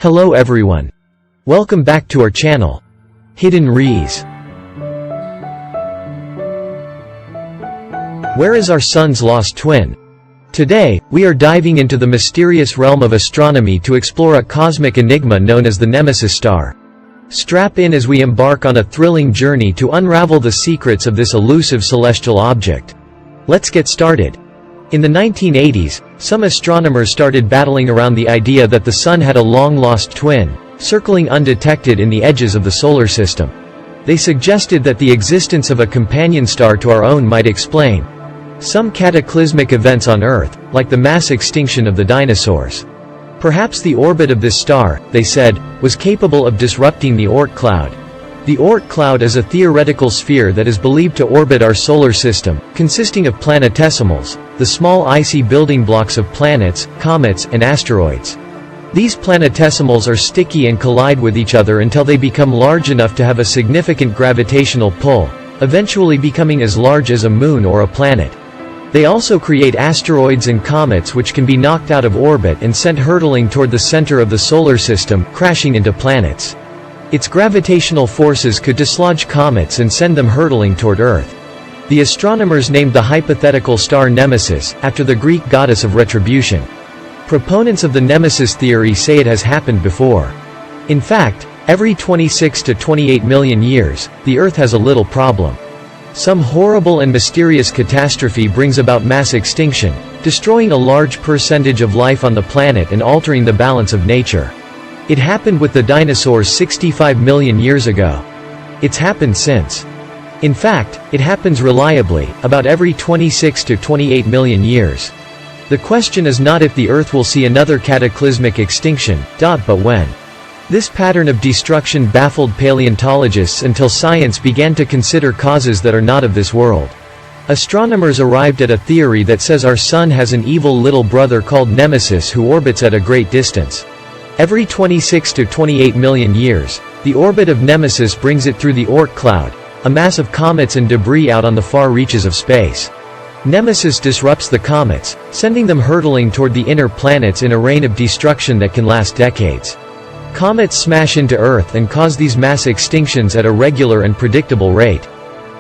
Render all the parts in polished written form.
Hello everyone. Welcome back to our channel, Hidden Rees. Where is our sun's lost twin? Today, we are diving into the mysterious realm of astronomy to explore a cosmic enigma known as the Nemesis Star. Strap in as we embark on a thrilling journey to unravel the secrets of this elusive celestial object. Let's get started. In the 1980s, some astronomers started battling around the idea that the Sun had a long-lost twin, circling undetected in the edges of the solar system. They suggested that the existence of a companion star to our own might explain some cataclysmic events on Earth, like the mass extinction of the dinosaurs. Perhaps the orbit of this star, they said, was capable of disrupting the Oort cloud. The Oort cloud is a theoretical sphere that is believed to orbit our solar system, consisting of planetesimals, the small icy building blocks of planets, comets, and asteroids. These planetesimals are sticky and collide with each other until they become large enough to have a significant gravitational pull, eventually becoming as large as a moon or a planet. They also create asteroids and comets which can be knocked out of orbit and sent hurtling toward the center of the solar system, crashing into planets. Its gravitational forces could dislodge comets and send them hurtling toward Earth. The astronomers named the hypothetical star Nemesis, after the Greek goddess of retribution. Proponents of the Nemesis theory say it has happened before. In fact, every 26 to 28 million years, the Earth has a little problem. Some horrible and mysterious catastrophe brings about mass extinction, destroying a large percentage of life on the planet and altering the balance of nature. It happened with the dinosaurs 65 million years ago. It's happened since. In fact, it happens reliably, about every 26 to 28 million years. The question is not if the Earth will see another cataclysmic extinction, but when. This pattern of destruction baffled paleontologists until science began to consider causes that are not of this world. Astronomers arrived at a theory that says our Sun has an evil little brother called Nemesis who orbits at a great distance. Every 26 to 28 million years, the orbit of Nemesis brings it through the Oort cloud, a mass of comets and debris out on the far reaches of space. Nemesis disrupts the comets, sending them hurtling toward the inner planets in a rain of destruction that can last decades. Comets smash into Earth and cause these mass extinctions at a regular and predictable rate.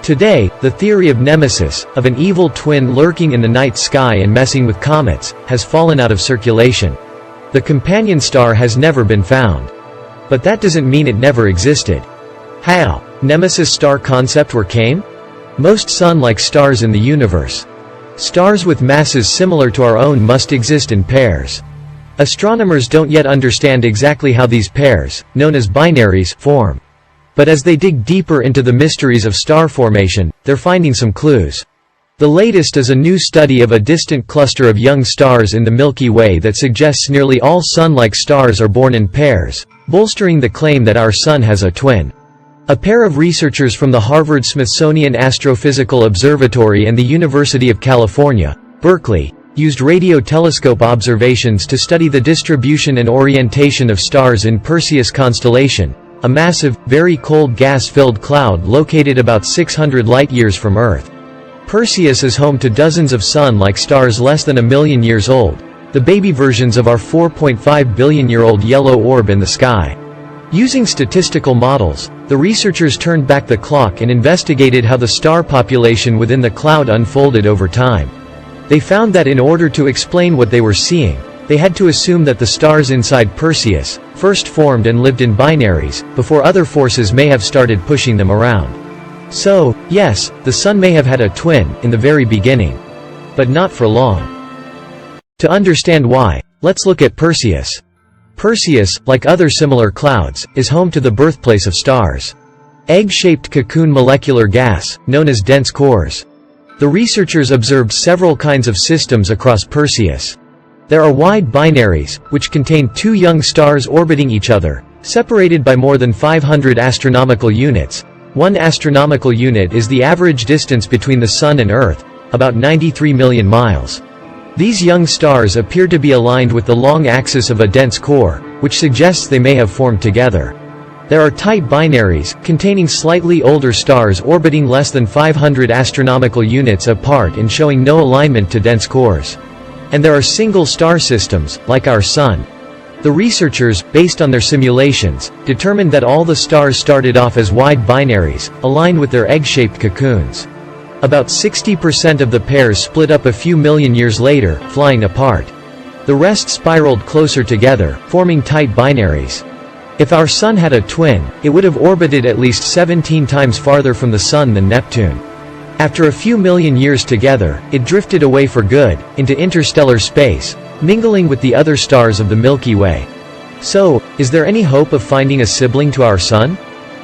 Today, the theory of Nemesis, of an evil twin lurking in the night sky and messing with comets, has fallen out of circulation. The companion star has never been found. But that doesn't mean it never existed. How? Nemesis star concept where came? Most Sun-like stars in the universe. Stars with masses similar to our own must exist in pairs. Astronomers don't yet understand exactly how these pairs, known as binaries, form. But as they dig deeper into the mysteries of star formation, they're finding some clues. The latest is a new study of a distant cluster of young stars in the Milky Way that suggests nearly all Sun-like stars are born in pairs, bolstering the claim that our Sun has a twin. A pair of researchers from the Harvard-Smithsonian Astrophysical Observatory and the University of California, Berkeley, used radio telescope observations to study the distribution and orientation of stars in Perseus constellation, a massive, very cold gas-filled cloud located about 600 light-years from Earth. Perseus is home to dozens of Sun-like stars less than a million years old, the baby versions of our 4.5 billion-year-old yellow orb in the sky. Using statistical models, the researchers turned back the clock and investigated how the star population within the cloud unfolded over time. They found that in order to explain what they were seeing, they had to assume that the stars inside Perseus first formed and lived in binaries, before other forces may have started pushing them around. So, yes, the Sun may have had a twin, in the very beginning. But not for long. To understand why, let's look at Perseus. Perseus, like other similar clouds, is home to the birthplace of stars. Egg-shaped cocoon molecular gas, known as dense cores. The researchers observed several kinds of systems across Perseus. There are wide binaries, which contain two young stars orbiting each other, separated by more than 500 astronomical units. 1 astronomical unit is the average distance between the Sun and Earth, about 93 million miles. These young stars appear to be aligned with the long axis of a dense core, which suggests they may have formed together. There are tight binaries, containing slightly older stars orbiting less than 500 astronomical units apart and showing no alignment to dense cores. And there are single star systems, like our Sun. The researchers, based on their simulations, determined that all the stars started off as wide binaries, aligned with their egg-shaped cocoons. About 60% of the pairs split up a few million years later, flying apart. The rest spiraled closer together, forming tight binaries. If our Sun had a twin, it would have orbited at least 17 times farther from the Sun than Neptune. After a few million years together, it drifted away for good, into interstellar space, mingling with the other stars of the Milky Way. So, is there any hope of finding a sibling to our Sun?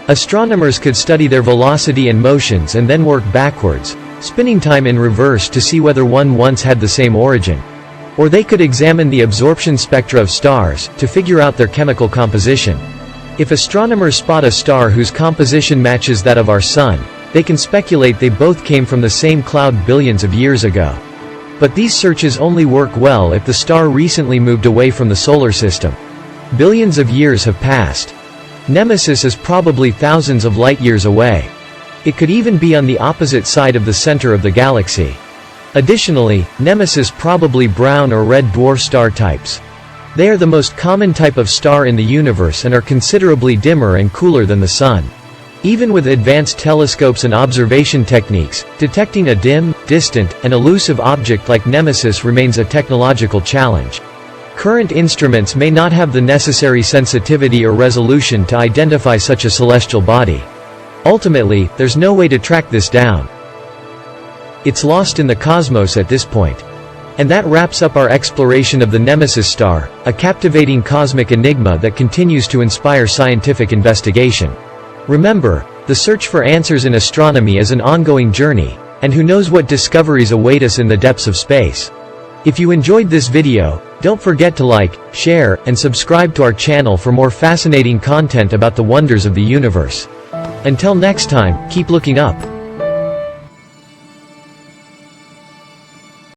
Astronomers could study their velocity and motions and then work backwards, spinning time in reverse to see whether one once had the same origin. Or they could examine the absorption spectra of stars, to figure out their chemical composition. If astronomers spot a star whose composition matches that of our Sun, they can speculate they both came from the same cloud billions of years ago. But these searches only work well if the star recently moved away from the solar system. Billions of years have passed. Nemesis is probably thousands of light-years away. It could even be on the opposite side of the center of the galaxy. Additionally, Nemesis probably brown or red dwarf star types. They are the most common type of star in the universe and are considerably dimmer and cooler than the Sun. Even with advanced telescopes and observation techniques, detecting a dim, distant, and elusive object like Nemesis remains a technological challenge. Current instruments may not have the necessary sensitivity or resolution to identify such a celestial body. Ultimately, there's no way to track this down. It's lost in the cosmos at this point. And that wraps up our exploration of the Nemesis Star, a captivating cosmic enigma that continues to inspire scientific investigation. Remember, the search for answers in astronomy is an ongoing journey, and who knows what discoveries await us in the depths of space. If you enjoyed this video, don't forget to like, share, and subscribe to our channel for more fascinating content about the wonders of the universe. Until next time, keep looking up.